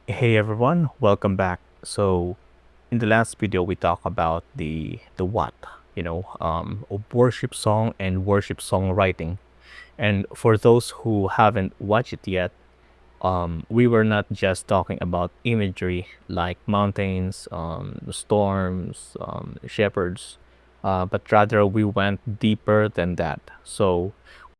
Hey everyone, welcome back. So, in the last video, we talked about the what, of worship song and worship songwriting. And for those who haven't watched it yet, we were not just talking about imagery like mountains, storms, shepherds, but rather we went deeper than that. So,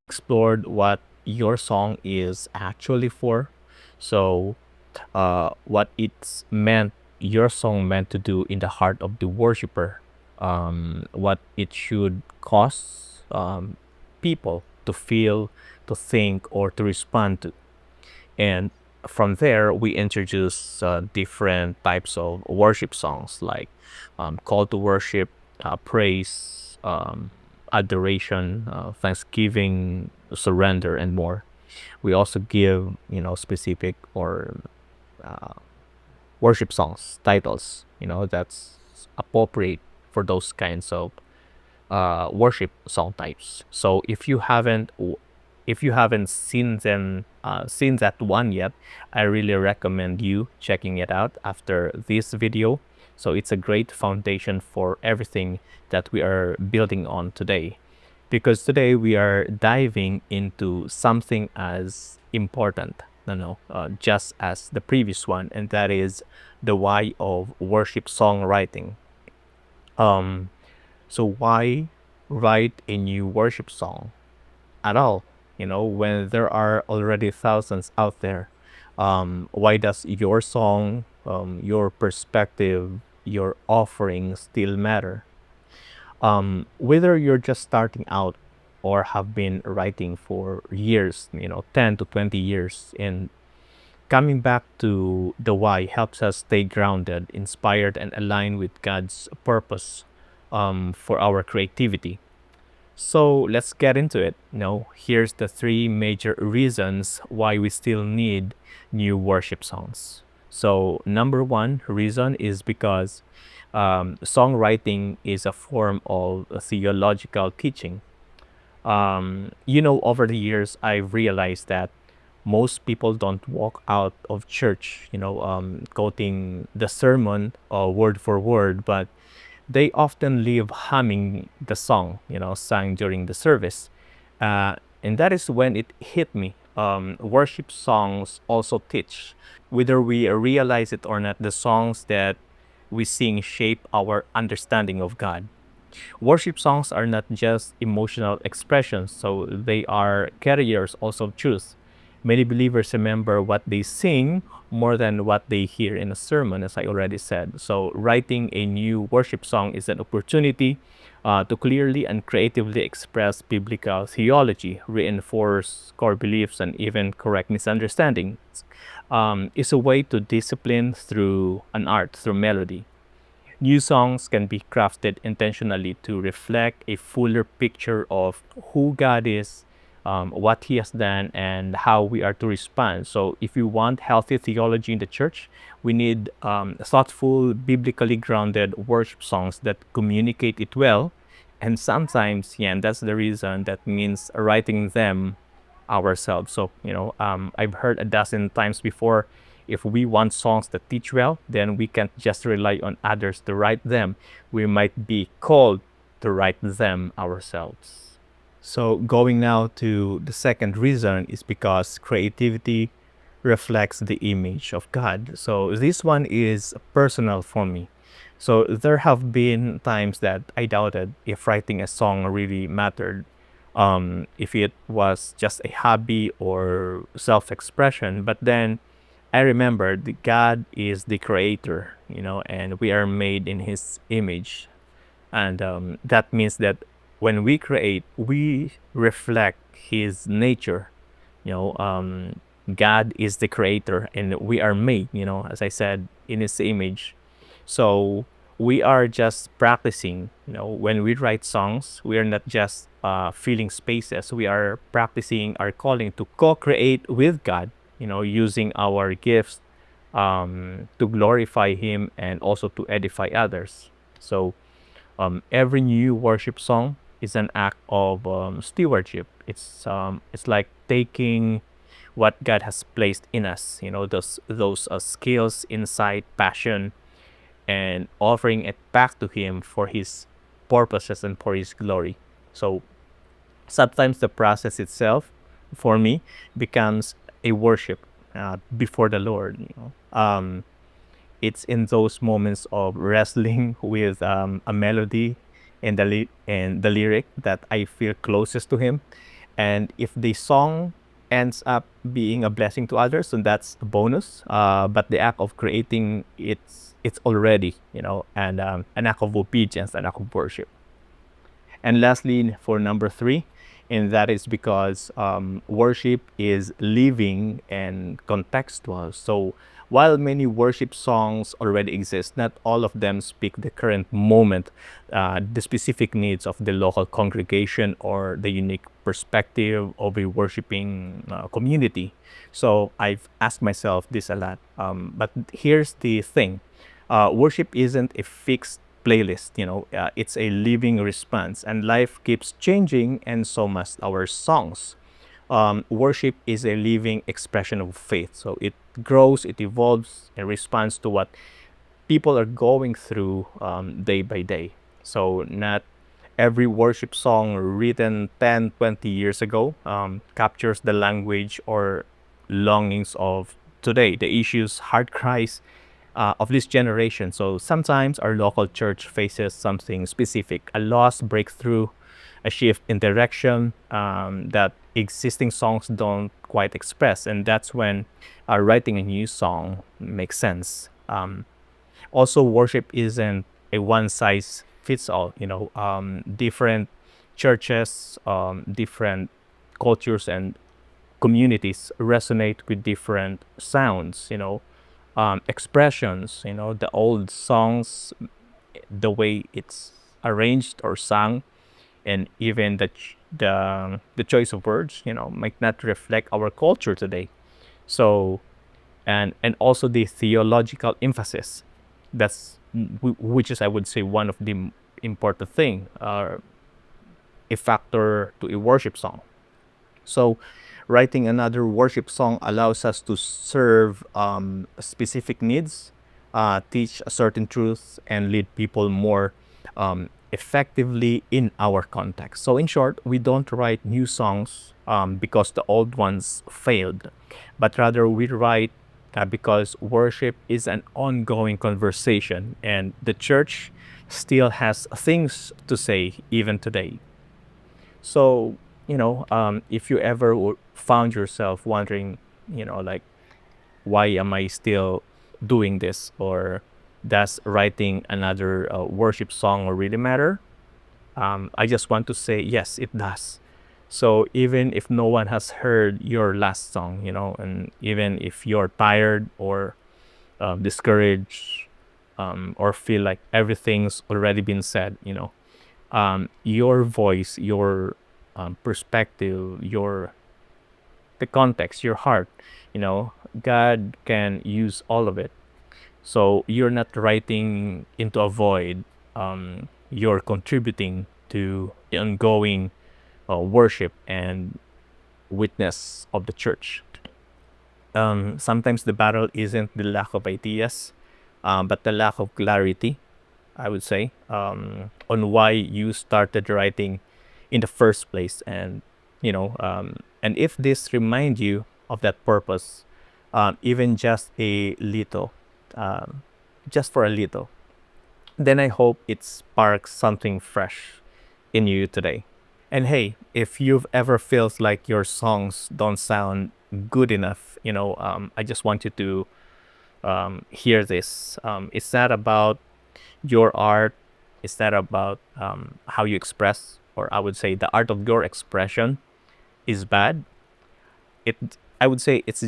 explored what your song is actually for. So, what it's meant, your song meant to do in the heart of the worshiper, what it should cause people to feel, to think, or to respond to. And from there, we introduce different types of worship songs like call to worship, praise, adoration, thanksgiving, surrender, and more. We also give, specific or uh, worship songs titles, that's appropriate for those kinds of worship song types. So if you haven't seen that one yet, I really recommend you checking it out after this video. So it's a great foundation for everything that we are building on today, because today we are diving into something as important, just as the previous one, and that is the why of worship songwriting. Um, so why write a new worship song at all? When there are already thousands out there, why does your song, your perspective, your offering still matter? Whether you're just starting out or have been writing for years, 10 to 20 years, and coming back to the why helps us stay grounded, inspired, and aligned with God's purpose for our creativity. So let's get into it. Here's the three major reasons why we still need new worship songs. So, number one reason is because songwriting is a form of theological teaching. Over the years, I've realized that most people don't walk out of church, quoting the sermon word for word, but they often leave humming the song, sang during the service. And that is when it hit me. Worship songs also teach. Whether we realize it or not, the songs that we sing shape our understanding of God. Worship songs are not just emotional expressions, so they are carriers also of truth. Many believers remember what they sing more than what they hear in a sermon, as I already said. So, writing a new worship song is an opportunity to clearly and creatively express biblical theology, reinforce core beliefs, and even correct misunderstandings. It's a way to discipline through an art, through melody. New songs can be crafted intentionally to reflect a fuller picture of who God is, what He has done, and how we are to respond. So, if we want healthy theology in the church, we need thoughtful, biblically grounded worship songs that communicate it well. And sometimes, yeah, and that's the reason that means writing them ourselves. So, I've heard a dozen times before, if we want songs that teach well, then we can't just rely on others to write them. We might be called to write them ourselves. So, going now to the second reason is because creativity reflects the image of God. So, this one is personal for me. So, there have been times that I doubted if writing a song really mattered, if it was just a hobby or self expression. But then I remember that God is the creator, and we are made in His image. And that means that when we create, we reflect His nature. God is the creator, and we are made, as I said, in His image. So we are just practicing. When we write songs, we are not just filling spaces. We are practicing our calling to co-create with God. Using our gifts to glorify Him and also to edify others. So every new worship song is an act of stewardship. It's like taking what God has placed in us, those skills, insight, passion, and offering it back to Him for His purposes and for His glory. So sometimes the process itself, for me, becomes a worship before the Lord. It's in those moments of wrestling with a melody and the lyric that I feel closest to Him. And if the song ends up being a blessing to others, then that's a bonus. But the act of creating it's already, an act of obedience, an act of worship. And lastly, for number three, and that is because worship is living and contextual. So while many worship songs already exist, not all of them speak the current moment, the specific needs of the local congregation or the unique perspective of a worshiping community. So I've asked myself this a lot. But here's the thing. Worship isn't a fixed playlist, it's a living response, and life keeps changing, and so must our songs. Worship is a living expression of faith, so it grows, it evolves in response to what people are going through day by day. So not every worship song written 10, 20 years ago captures the language or longings of today, the issues, heart cries of this generation. So sometimes our local church faces something specific, a lost breakthrough, a shift in direction that existing songs don't quite express. And that's when writing a new song makes sense. Also, worship isn't a one size fits all. Different churches, different cultures and communities resonate with different sounds, expressions, the old songs, the way it's arranged or sung, and even the choice of words, might not reflect our culture today. So, and also the theological emphasis, that's which is, I would say, one of the important thing, a factor to a worship song. So, writing another worship song allows us to serve specific needs, teach a certain truth, and lead people more effectively in our context. So, in short, we don't write new songs because the old ones failed, but rather we write because worship is an ongoing conversation, and the church still has things to say even today. So, if you ever found yourself wondering, like, why am I still doing this? Or does writing another worship song really matter? I just want to say, yes, it does. So even if no one has heard your last song, and even if you're tired or discouraged, or feel like everything's already been said, your voice, your perspective, your the context, your heart, God can use all of it. So you're not writing into a void. You're contributing to the ongoing worship and witness of the church. Sometimes the battle isn't the lack of ideas, but the lack of clarity, I would say, on why you started writing in the first place. And if this remind you of that purpose, even just a little, um, just for a little, then I hope it sparks something fresh in you today. And hey, if you've ever felt like your songs don't sound good enough, I just want you to hear this. It's not about your art. It's not about how you express, or I would say the art of your expression is bad. It I would say it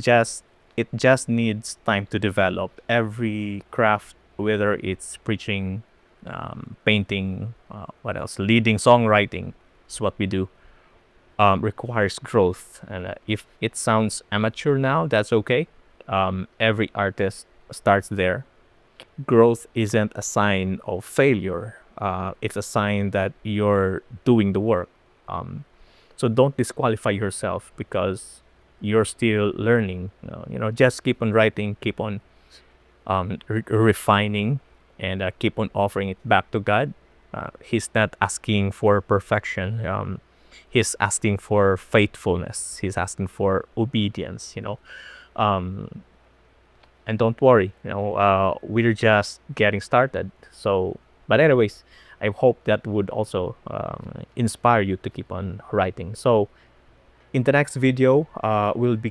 just needs time to develop. Every craft, whether it's preaching, painting, what else, leading, songwriting, is what we do. Requires growth, and if it sounds amateur now, that's okay. Every artist starts there. Growth isn't a sign of failure. It's a sign that you're doing the work. So don't disqualify yourself because you're still learning. Just keep on writing, keep on refining, and keep on offering it back to God. He's not asking for perfection. He's asking for faithfulness. He's asking for obedience. Um, and don't worry, we're just getting started. So, but anyways, I hope that would also inspire you to keep on writing. So, in the next video, we'll be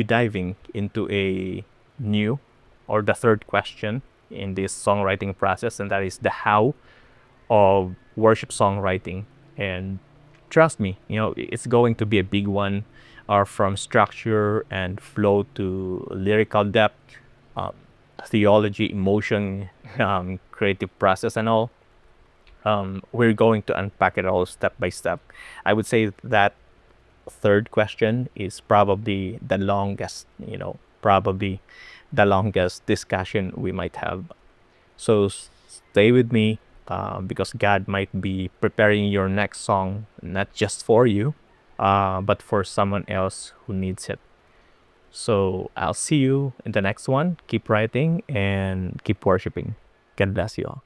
diving into a new or the third question in this songwriting process, and that is the how of worship songwriting. And trust me, it's going to be a big one, from structure and flow to lyrical depth, um, theology, emotion, creative process, and all. We're going to unpack it all step by step. I would say that third question is probably the longest, probably the longest discussion we might have. So stay with me, because God might be preparing your next song, not just for you, but for someone else who needs it. So I'll see you in the next one. Keep writing and keep worshiping. God bless you all.